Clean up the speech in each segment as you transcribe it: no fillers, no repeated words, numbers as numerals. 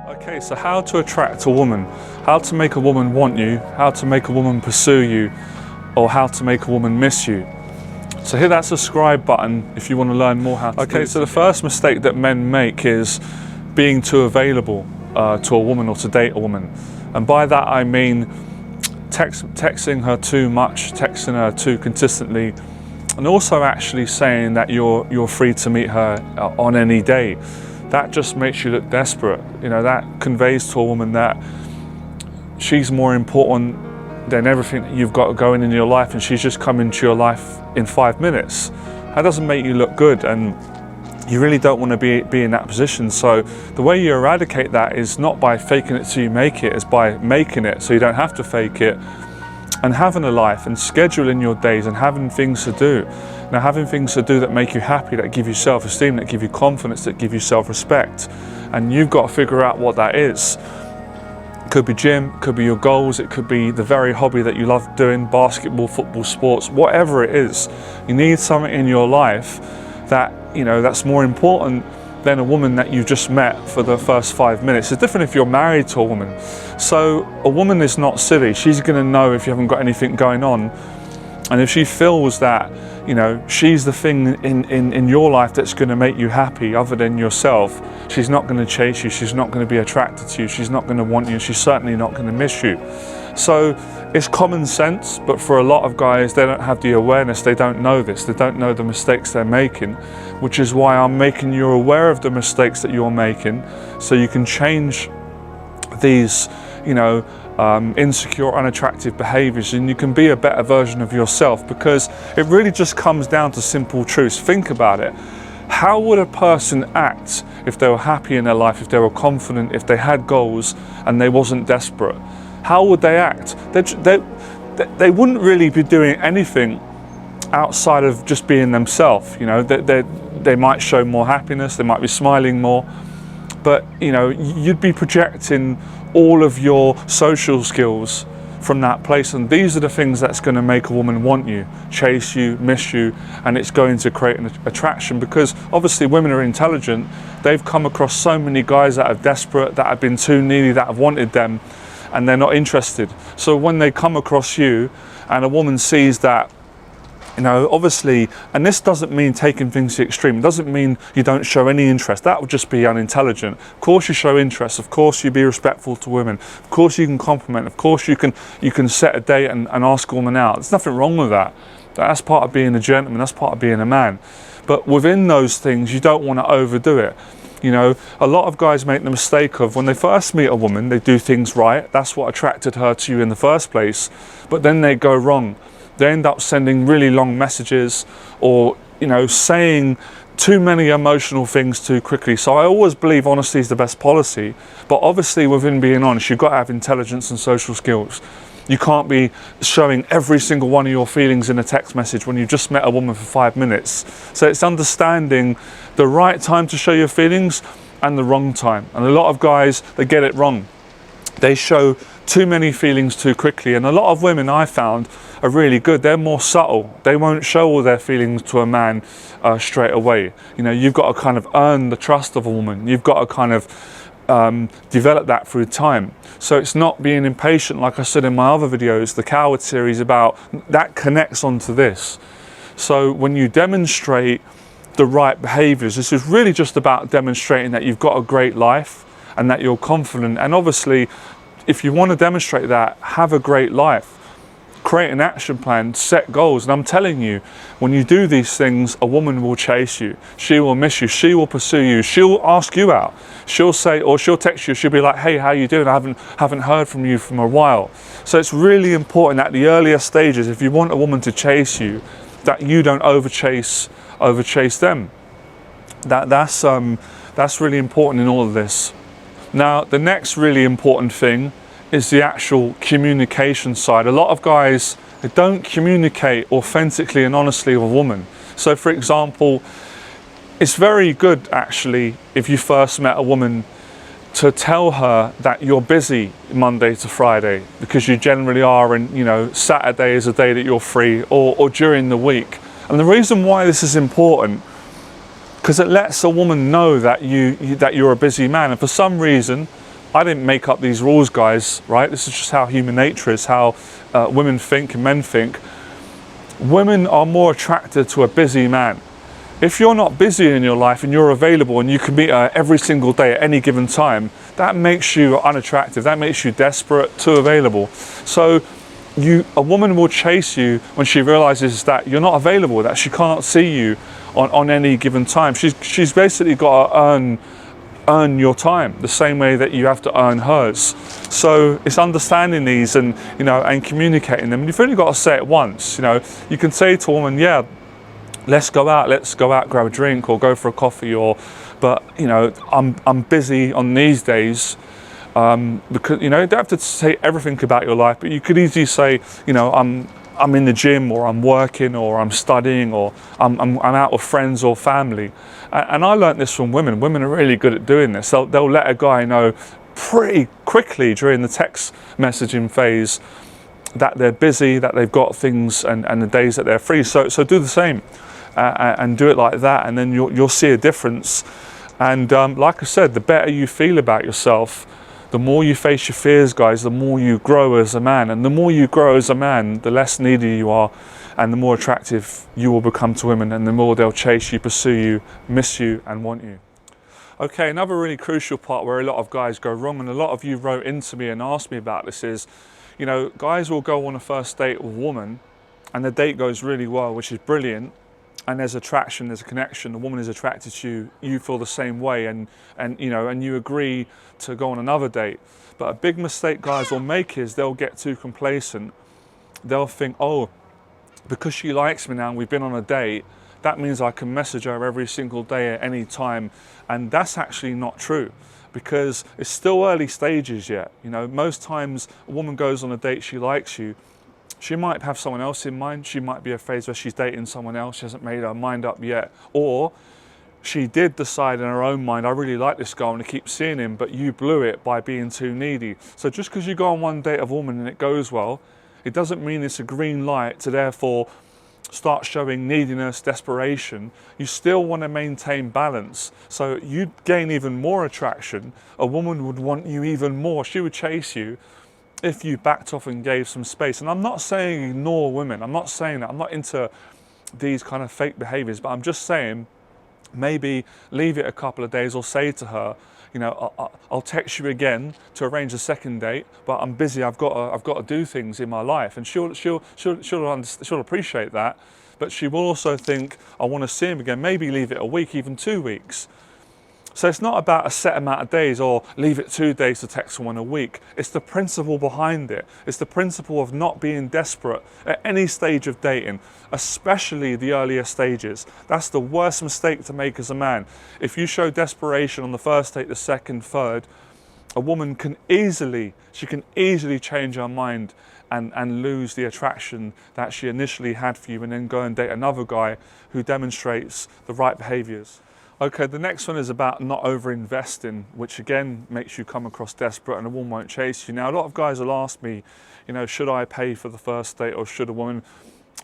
Okay, so how to attract a woman, how to make a woman want you, how to make a woman pursue you, or how to make a woman miss you. So hit that subscribe button if you want to learn more how to do it. Okay, so the first mistake that men make is being too available to a woman or to date a woman. And by that I mean texting her too much, texting her too consistently, and also actually saying that you're free to meet her on any day. That just makes you look desperate. You know, that conveys to a woman that she's more important than everything that you've got going in your life, and she's just come into your life in 5 minutes. That doesn't make you look good, and you really don't want to be in that position. So the way you eradicate that is not by faking it till you make it, it's by making it so you don't have to fake it, and having a life and scheduling your days and having things to do. Now, having things to do that make you happy, that give you self-esteem, that give you confidence, that give you self-respect, and you've got to figure out what that is. It could be gym, it could be your goals, it could be the very hobby that you love doing, basketball, football, sports, whatever it is. You need something in your life that, you know, that's more important than a woman that you've just met for the first 5 minutes. It's different if you're married to a woman. So a woman is not silly. She's going to know if you haven't got anything going on. And if she feels that, you know, she's the thing in your life that's going to make you happy other than yourself, she's not going to chase you, she's not going to be attracted to you, she's not going to want you, she's certainly not going to miss you. So it's common sense, but for a lot of guys, they don't have the awareness, they don't know this, they don't know the mistakes they're making, which is why I'm making you aware of the mistakes that you're making so you can change these, you know, insecure, unattractive behaviors, and you can be a better version of yourself, because it really just comes down to simple truths. Think about it. How would a person act if they were happy in their life, if they were confident, if they had goals and they wasn't desperate? How would they act? They wouldn't really be doing anything outside of just being themselves. You know, they might show more happiness, they might be smiling more, but you know, you'd be projecting all of your social skills from that place, and these are the things that's going to make a woman want you, chase you, miss you, and it's going to create an attraction, because obviously women are intelligent. They've come across so many guys that are desperate, that have been too needy, that have wanted them, and they're not interested. So when they come across you and a woman sees that, you know, obviously, and this doesn't mean taking things to the extreme. It doesn't mean you don't show any interest. That would just be unintelligent. Of course you show interest. Of course you be respectful to women. Of course you can compliment. Of course you can set a date and ask a woman out. There's nothing wrong with that. That's part of being a gentleman. That's part of being a man. But within those things, you don't want to overdo it. You know, a lot of guys make the mistake of, when they first meet a woman, they do things right. That's what attracted her to you in the first place. But then they go wrong. They end up sending really long messages, or, you know, saying too many emotional things too quickly. So I always believe honesty is the best policy, but obviously within being honest, you've got to have intelligence and social skills. You can't be showing every single one of your feelings in a text message when you've just met a woman for 5 minutes. So it's understanding the right time to show your feelings and the wrong time. And a lot of guys, they get it wrong. They show too many feelings too quickly, and a lot of women I found are really good. They're more subtle. They won't show all their feelings to a man straight away. You know, you've got to kind of earn the trust of a woman. You've got to kind of develop that through time. So it's not being impatient, like I said in my other videos, the Coward series, about that connects onto this. So when you demonstrate the right behaviors, this is really just about demonstrating that you've got a great life and that you're confident. And obviously, if you want to demonstrate that, have a great life. Create an action plan, set goals, and I'm telling you, when you do these things, a woman will chase you, she will miss you, she will pursue you, she'll ask you out, she'll say, or she'll text you, she'll be like, hey, how you doing? I haven't heard from you from a while. So it's really important at the earlier stages, if you want a woman to chase you, that you don't overchase them. That's really important in all of this. Now, the next really important thing is the actual communication side. A lot of guys, they don't communicate authentically and honestly with a woman. So for example, it's very good actually, if you first met a woman, to tell her that you're busy Monday to Friday, because you generally are, and you know, Saturday is a day that you're free, or during the week. And the reason why this is important, because it lets a woman know that you're a busy man, and for some reason I didn't make up these rules, guys, right? This is just how human nature is, how women think and men think. Women are more attracted to a busy man. If you're not busy in your life and you're available and you can meet her every single day at any given time, that makes you unattractive. That makes you desperate, too available. So a woman will chase you when she realizes that you're not available, that she can't see you on any given time. She's basically got to earn your time the same way that you have to earn hers. So it's understanding these and and communicating them. And you've only got to say it once. You can say to a woman, yeah, let's go out, grab a drink or go for a coffee, but I'm busy on these days. Because you don't have to say everything about your life, but you could easily say, I'm in the gym, or I'm working, or I'm studying, or I'm out with friends or family. And I learned this from women. Women are really good at doing this. They'll let a guy know pretty quickly during the text messaging phase that they're busy, that they've got things, and the days that they're free. So do the same, and do it like that, and then you'll see a difference. And like I said, the better you feel about yourself, the more you face your fears, guys, the more you grow as a man. And the more you grow as a man, the less needy you are, and the more attractive you will become to women, and the more they'll chase you, pursue you, miss you, and want you. Okay, another really crucial part where a lot of guys go wrong, and a lot of you wrote into me and asked me about this, is, guys will go on a first date with a woman, and the date goes really well, which is brilliant. And there's attraction, there's a connection, the woman is attracted to you, you feel the same way, and you agree to go on another date. But a big mistake guys will make is they'll get too complacent. They'll think, oh, because she likes me now and we've been on a date, that means I can message her every single day at any time. And that's actually not true, because it's still early stages yet. Most times a woman goes on a date, she likes you, she might have someone else in mind. She might be a phase where she's dating someone else. She hasn't made her mind up yet. Or she did decide in her own mind, I really like this guy, I want to keep seeing him, but you blew it by being too needy. So just because you go on one date of a woman and it goes well, it doesn't mean it's a green light to therefore start showing neediness, desperation. You still want to maintain balance. So you'd gain even more attraction. A woman would want you even more. She would chase you if you backed off and gave some space. And I'm not saying ignore women. I'm not saying that. I'm not into these kind of fake behaviors, but I'm just saying maybe leave it a couple of days, or say to her, I'll text you again to arrange a second date, but I'm busy. I've got to do things in my life, and she'll appreciate that. But she will also think, I want to see him again. Maybe leave it a week, even 2 weeks. So it's not about a set amount of days, or leave it 2 days to text someone a week. It's the principle behind it. It's the principle of not being desperate at any stage of dating, especially the earlier stages. That's the worst mistake to make as a man. If you show desperation on the first date, the second, third, a woman can easily change her mind and lose the attraction that she initially had for you, and then go and date another guy who demonstrates the right behaviors. Okay, the next one is about not over-investing, which again makes you come across desperate and a woman won't chase you. Now, a lot of guys will ask me, should I pay for the first date or should a woman?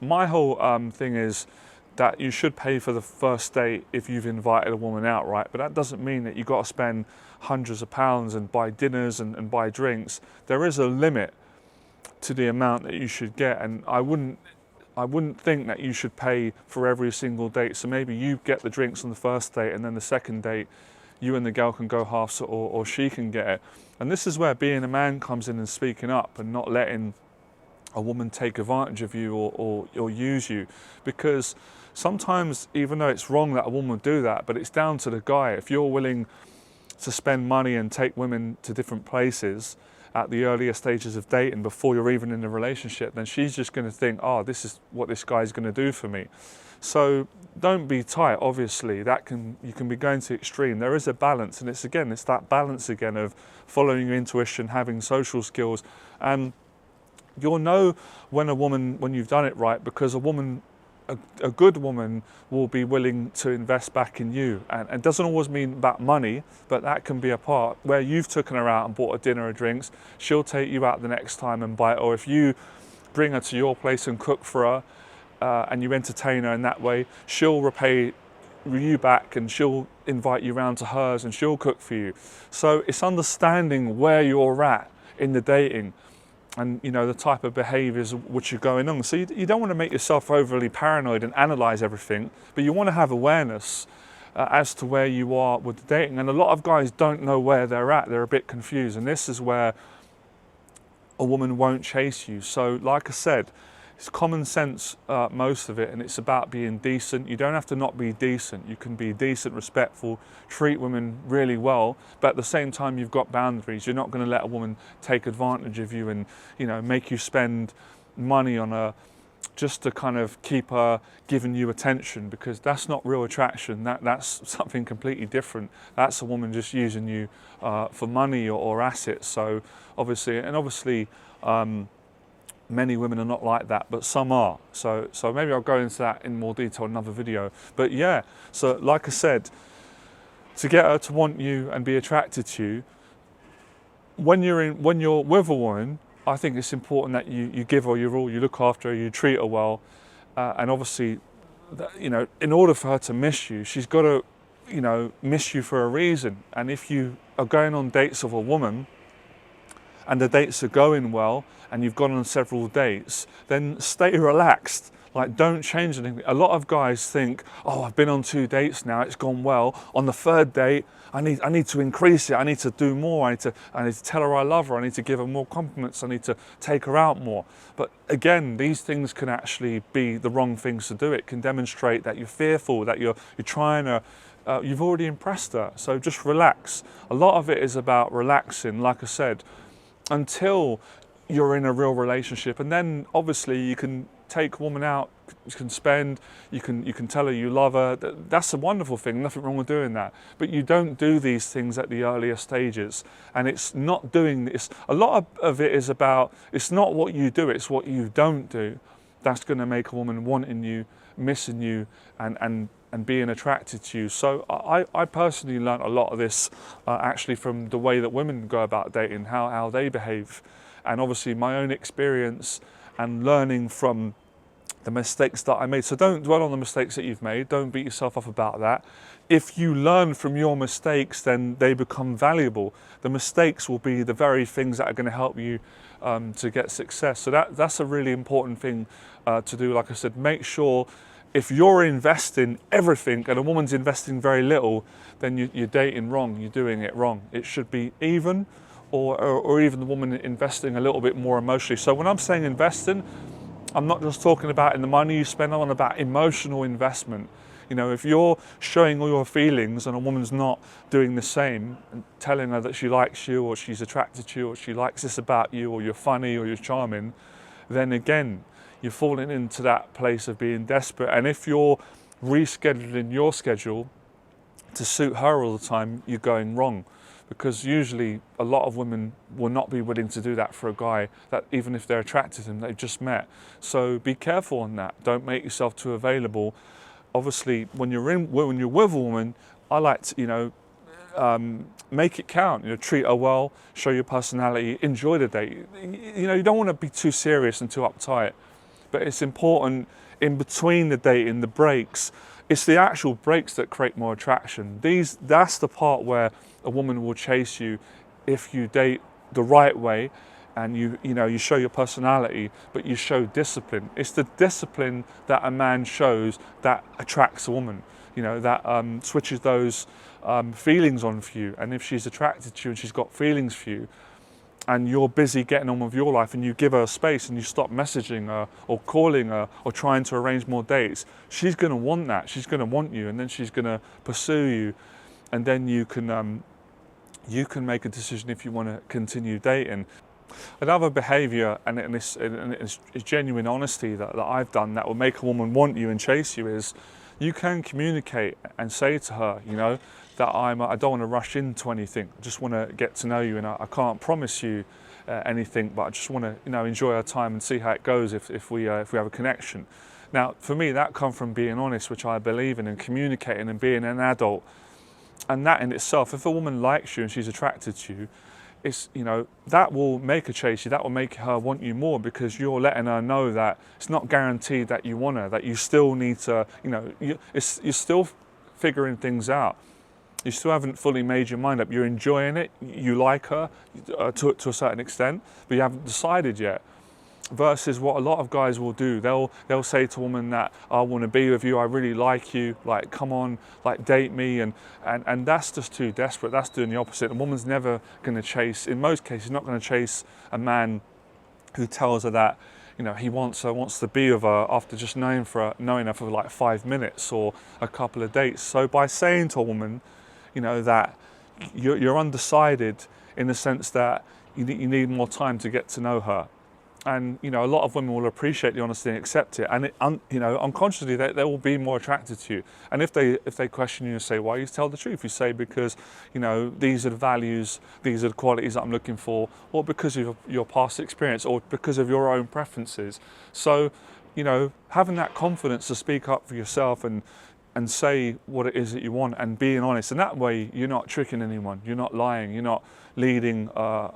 My whole thing is that you should pay for the first date if you've invited a woman out, right? But that doesn't mean that you've got to spend hundreds of pounds and buy dinners and buy drinks. There is a limit to the amount that you should get, and I wouldn't think that you should pay for every single date. So maybe you get the drinks on the first date, and then the second date, you and the girl can go halves, or she can get it. And this is where being a man comes in and speaking up, and not letting a woman take advantage of you or use you. Because sometimes, even though it's wrong that a woman would do that, but it's down to the guy. If you're willing to spend money and take women to different places at the earlier stages of dating, before you're even in a relationship, then she's just going to think, oh, this is what this guy's going to do for me. So don't be tight, obviously. You can be going to extreme. There is a balance, and it's that balance again of following your intuition, having social skills. And you'll know when you've done it right, because a good woman will be willing to invest back in you. And it doesn't always mean about money, but that can be a part where you've taken her out and bought a dinner or drinks. She'll take you out the next time and buy it. Or if you bring her to your place and cook for her, and you entertain her in that way, she'll repay you back, and she'll invite you round to hers and she'll cook for you. So it's understanding where you're at in the dating, and the type of behaviours which are going on. So you don't want to make yourself overly paranoid and analyse everything, but you want to have awareness as to where you are with the dating. And a lot of guys don't know where they're at. They're a bit confused, and this is where a woman won't chase you. So like I said, it's common sense, most of it, and it's about being decent. You don't have to not be decent. You can be decent, respectful, treat women really well, but at the same time you've got boundaries. You're not going to let a woman take advantage of you and make you spend money on her just to kind of keep her giving you attention, because that's not real attraction. That's something completely different. That's a woman just using you for money or assets. So obviously, many women are not like that, but some are. So maybe I'll go into that in more detail in another video. But yeah, so like I said, to get her to want you and be attracted to you, when you're with a woman, I think it's important that you give her your all, you look after her, you treat her well, and obviously, in order for her to miss you, she's got to, miss you for a reason. And if you are going on dates with a woman, and the dates are going well, and you've gone on several dates, then stay relaxed. Like, don't change anything. A lot of guys think, oh, I've been on 2 dates now, it's gone well. On the 3rd date, I need to increase it. I need to do more. I need to tell her I love her. I need to give her more compliments. I need to take her out more. But again, these things can actually be the wrong things to do. It can demonstrate that you're fearful, that you're trying to, you've already impressed her. So just relax. A lot of it is about relaxing, like I said, until you're in a real relationship. And then obviously you can take a woman out, you can spend, you can tell her you love her. That's a wonderful thing, nothing wrong with doing that. But you don't do these things at the earlier stages. And it's not doing this. A lot of it is about, it's not what you do, it's what you don't do that's going to make a woman wanting you, missing you, and being attracted to you. So I personally learned a lot of this actually from the way that women go about dating, how they behave, and obviously my own experience and learning from the mistakes that I made. So don't dwell on the mistakes that you've made. Don't beat yourself up about that. If you learn from your mistakes, then they become valuable. The mistakes will be the very things that are going to help you to get success. So that's a really important thing to do. Like I said, make sure if you're investing everything and a woman's investing very little, then you're dating wrong, you're doing it wrong. It should be even, or even the woman investing a little bit more emotionally. So when I'm saying investing, I'm not just talking about in the money you spend, I'm on about emotional investment. If you're showing all your feelings and a woman's not doing the same, and telling her that she likes you, or she's attracted to you, or she likes this about you, or you're funny, or you're charming, then again, you're falling into that place of being desperate. And if you're rescheduling your schedule to suit her all the time, you're going wrong. Because usually a lot of women will not be willing to do that for a guy, that even if they're attracted to him, they've just met. So be careful on that. Don't make yourself too available. Obviously, when you're with a woman, I like to, make it count. Treat her well, show your personality, enjoy the date. You don't want to be too serious and too uptight. But it's important in between the dating, the breaks. It's the actual breaks that create more attraction. That's the part where a woman will chase you if you date the right way, and you show your personality, but you show discipline. It's the discipline that a man shows that attracts a woman. That switches those feelings on for you. And if she's attracted to you and she's got feelings for you, and you're busy getting on with your life, and you give her space and you stop messaging her or calling her or trying to arrange more dates, she's going to want that. She's going to want you, and then she's going to pursue you, and then you can make a decision if you want to continue dating. Another behaviour, and it's genuine honesty that I've done that will make a woman want you and chase you, is you can communicate and say to her, that I don't want to rush into anything. I just want to get to know you, and I can't promise you anything, but I just want to enjoy our time and see how it goes if we have a connection. Now, for me, that comes from being honest, which I believe in, and communicating and being an adult. And that in itself, if a woman likes you and she's attracted to you, it's that will make her chase you. That will make her want you more, because you're letting her know that it's not guaranteed that you want her. That you still need to, you're still figuring things out. You still haven't fully made your mind up. You're enjoying it, you like her to a certain extent, but you haven't decided yet. Versus what a lot of guys will do, they'll say to a woman that, I want to be with you, I really like you, like come on, like date me, and that's just too desperate. That's doing the opposite. A woman's never going to chase, in most cases, not going to chase a man who tells her that, you know, he wants to be with her after just knowing her for like 5 minutes or a couple of dates. So by saying to a woman, you know, that you're undecided in the sense that you need more time to get to know her. And, you know, a lot of women will appreciate the honesty and accept it. And, you know, unconsciously, they will be more attracted to you. And if they question you and say, why, you tell the truth. You say, because, you know, these are the values, these are the qualities that I'm looking for, or because of your past experience, or because of your own preferences. So, you know, having that confidence to speak up for yourself and say what it is that you want, and being honest. And that way, you're not tricking anyone, you're not lying, you're not leading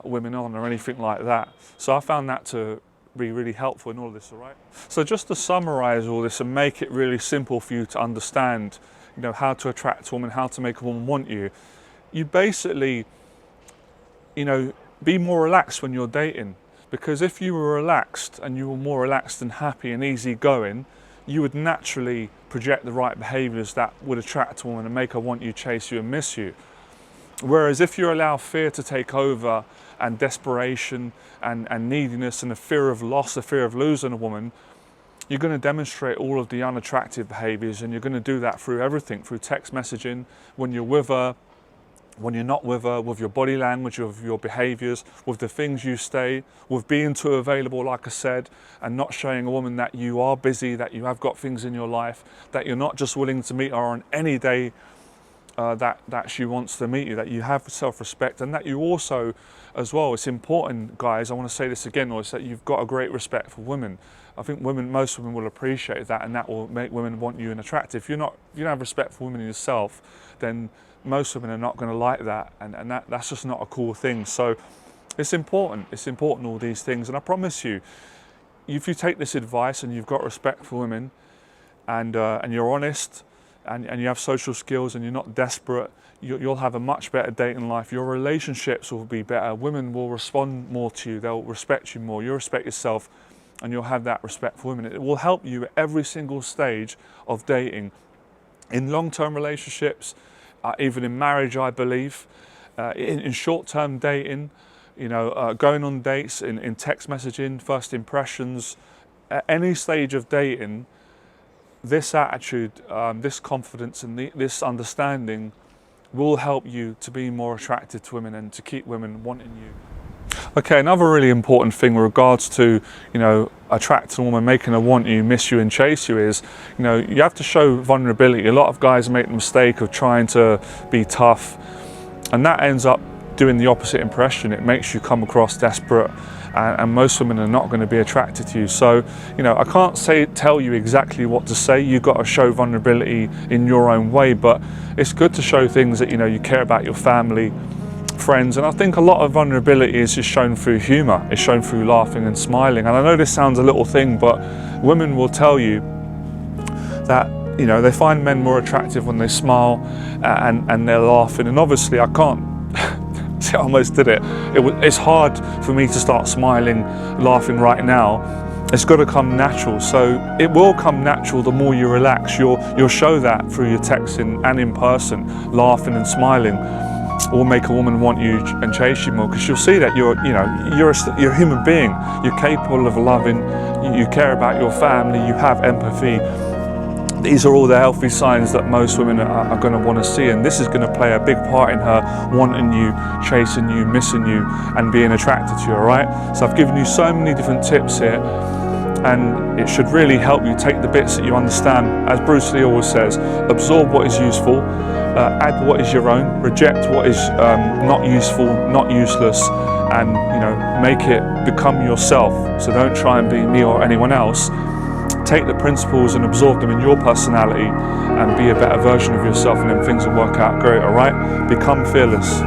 women on or anything like that. So I found that to be really helpful in all of this, all right? So just to summarize all this and make it really simple for you to understand, you know, how to attract a woman, how to make a woman want you, you basically, you know, be more relaxed when you're dating. Because if you were relaxed and you were more relaxed and happy and easygoing, you would naturally project the right behaviours that would attract a woman and make her want you, chase you and miss you. Whereas if you allow fear to take over, and desperation and neediness and the fear of loss, the fear of losing a woman, you're going to demonstrate all of the unattractive behaviours, and you're going to do that through everything, through text messaging, when you're with her, when you're not with her, with your body language, with your behaviours, with the things you say, with being too available, like I said, and not showing a woman that you are busy, that you have got things in your life, that you're not just willing to meet her on any day that she wants to meet you, that you have self-respect, and that you also, as well, it's important, guys, I want to say this again, is that you've got a great respect for women. I think most women will appreciate that, and that will make women want you and attractive. If you don't have respect for women yourself, then most women are not going to like that, and that's just not a cool thing. So it's important, all these things, and I promise you, if you take this advice and you've got respect for women, and you're honest, and you have social skills, and you're not desperate, you'll have a much better dating life. Your relationships will be better. Women will respond more to you. They'll respect you more. You'll respect yourself, and you'll have that respect for women. It will help you at every single stage of dating, in long-term relationships, even in marriage, I believe, in short-term dating, you know, going on dates, in text messaging, first impressions, at any stage of dating. This attitude, this confidence and this understanding will help you to be more attracted to women and to keep women wanting you. Okay, another really important thing with regards to, you know, attracting a woman, making her want you, miss you and chase you is, you know, you have to show vulnerability. A lot of guys make the mistake of trying to be tough, and that ends up doing the opposite impression. It makes you come across desperate, and most women are not going to be attracted to you. So, you know, I can't tell you exactly what to say. You've got to show vulnerability in your own way, but it's good to show things that, you know, you care about your family, friends, and I think a lot of vulnerability is just shown through humour. It's shown through laughing and smiling. And I know this sounds a little thing, but women will tell you that, you know, they find men more attractive when they smile and they're laughing. And obviously I can't I almost did it. It's hard for me to start smiling, laughing right now. It's got to come natural. So it will come natural the more you relax. You'll show that through your texting and in person. Laughing and smiling will make a woman want you and chase you more, because she'll see that you're a human being. You're capable of loving. You care about your family. You have empathy. These are all the healthy signs that most women are going to want to see, and this is going to play a big part in her wanting you, chasing you, missing you, and being attracted to you, all right? So I've given you so many different tips here, and it should really help you take the bits that you understand. As Bruce Lee always says, absorb what is useful, add what is your own, reject what is not useful, not useless, and, you know, make it become yourself. So don't try and be me or anyone else. Take the principles and absorb them in your personality and be a better version of yourself, and then things will work out great, all right? Become fearless.